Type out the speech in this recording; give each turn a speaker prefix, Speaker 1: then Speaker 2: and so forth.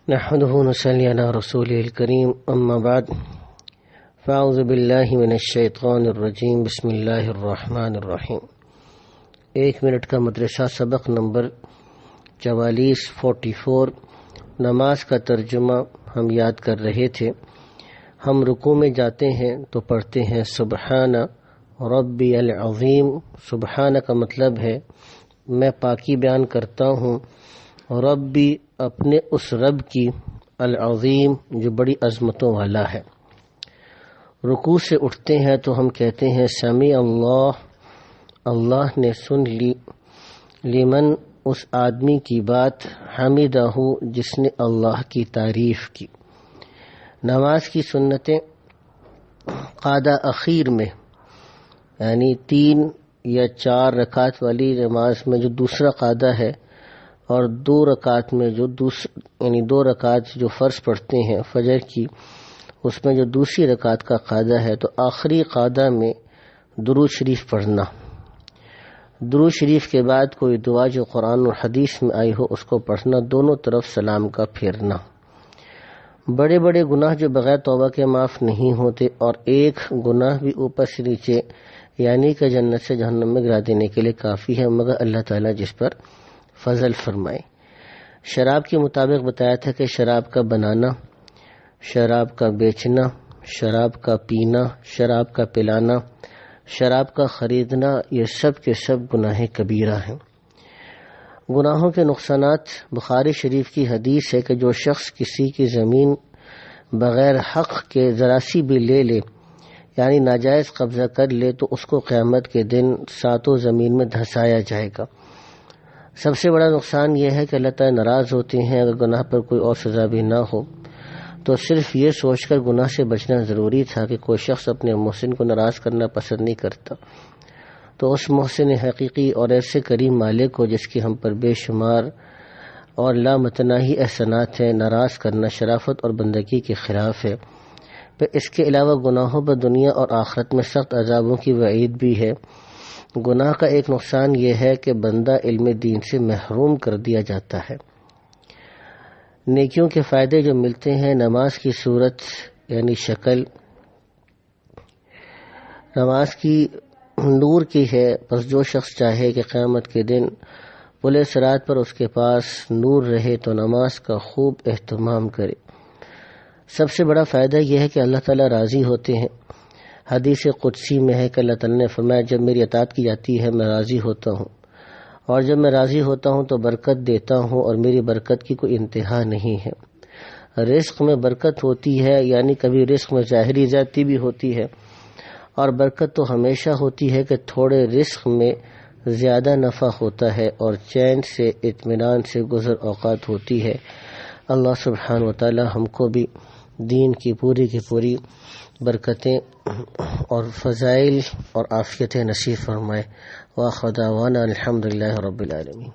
Speaker 1: نحمده ونصلي على رسوله الكريم اما بعد فاعوذ باللہ من الشیطان الرجیم بسم اللہ الرحمن الرحیم۔ 1 منٹ کا مدرسہ سبق نمبر 44 نماز کا ترجمہ ہم یاد کر رہے تھے۔ ہم رکوع میں جاتے ہیں تو پڑھتے ہیں سبحان ربی العظیم۔ سبحان کا مطلب ہے میں پاکی بیان کرتا ہوں ربی اپنے اس رب کی العظیم جو بڑی عظمتوں والا ہے۔ رکوع سے اٹھتے ہیں تو ہم کہتے ہیں سمیع اللہ، اللہ نے سن لی، لمن اس آدمی کی بات حمیدہ جس نے اللہ کی تعریف کی۔ نماز کی سنتیں قادہ اخیر میں یعنی 3 یا 4 رکعت والی نماز میں جو دوسرا قادہ ہے اور 2 رکعت میں جو 2 رکعت جو فرض پڑھتے ہیں فجر کی، اس میں جو دوسری رکعت کا قادہ ہے تو آخری قادہ میں درود شریف پڑھنا، درود شریف کے بعد کوئی دعا جو قرآن اور حدیث میں آئی ہو اس کو پڑھنا، دونوں طرف سلام کا پھیرنا۔ بڑے بڑے گناہ جو بغیر توبہ کے معاف نہیں ہوتے اور ایک گناہ بھی اوپر سے نیچے یعنی کہ جنت سے جہنم میں گرا دینے کے لیے کافی ہے، مگر اللہ تعالیٰ جس پر فضل فرمائے۔ شراب کے مطابق بتایا تھا کہ شراب کا بنانا، شراب کا بیچنا، شراب کا پینا، شراب کا پلانا، شراب کا خریدنا، یہ سب کے سب گناہ کبیرہ ہیں۔ گناہوں کے نقصانات، بخاری شریف کی حدیث ہے کہ جو شخص کسی کی زمین بغیر حق کے ذرا سی بھی لے لے یعنی ناجائز قبضہ کر لے تو اس کو قیامت کے دن 7 زمین میں دھسایا جائے گا۔ سب سے بڑا نقصان یہ ہے کہ اللہ تعالیٰ ناراض ہوتے ہیں۔ اگر گناہ پر کوئی اور سزا بھی نہ ہو تو صرف یہ سوچ کر گناہ سے بچنا ضروری تھا کہ کوئی شخص اپنے محسن کو ناراض کرنا پسند نہیں کرتا، تو اس محسن حقیقی اور ایسے کریم مالک کو جس کی ہم پر بے شمار اور لامتناہی احسانات ہیں، ناراض کرنا شرافت اور بندگی کے خلاف ہے۔ پھر اس کے علاوہ گناہوں پر دنیا اور آخرت میں سخت عذابوں کی وعید بھی ہے۔ گناہ کا ایک نقصان یہ ہے کہ بندہ علم دین سے محروم کر دیا جاتا ہے۔ نیکیوں کے فائدے جو ملتے ہیں، نماز کی صورت یعنی شکل نماز کی نور کی ہے، بس جو شخص چاہے کہ قیامت کے دن پل صراط پر اس کے پاس نور رہے تو نماز کا خوب اہتمام کرے۔ سب سے بڑا فائدہ یہ ہے کہ اللہ تعالیٰ راضی ہوتے ہیں۔ حدیث قدسی میں ہے کہ اللہ تعالیٰ نے فرمایا جب میری اطاعت کی جاتی ہے میں راضی ہوتا ہوں، اور جب میں راضی ہوتا ہوں تو برکت دیتا ہوں اور میری برکت کی کوئی انتہا نہیں ہے۔ رزق میں برکت ہوتی ہے یعنی کبھی رزق میں ظاہری زیادتی بھی ہوتی ہے، اور برکت تو ہمیشہ ہوتی ہے کہ تھوڑے رزق میں زیادہ نفع ہوتا ہے اور چین سے اطمینان سے گزر اوقات ہوتی ہے۔ اللہ سبحانہ و تعالی ہم کو بھی دین کی پوری برکتیں اور فضائل اور عافیتیں نصیب فرمائے۔ وآخر دعوانا الحمدللہ رب العالمین۔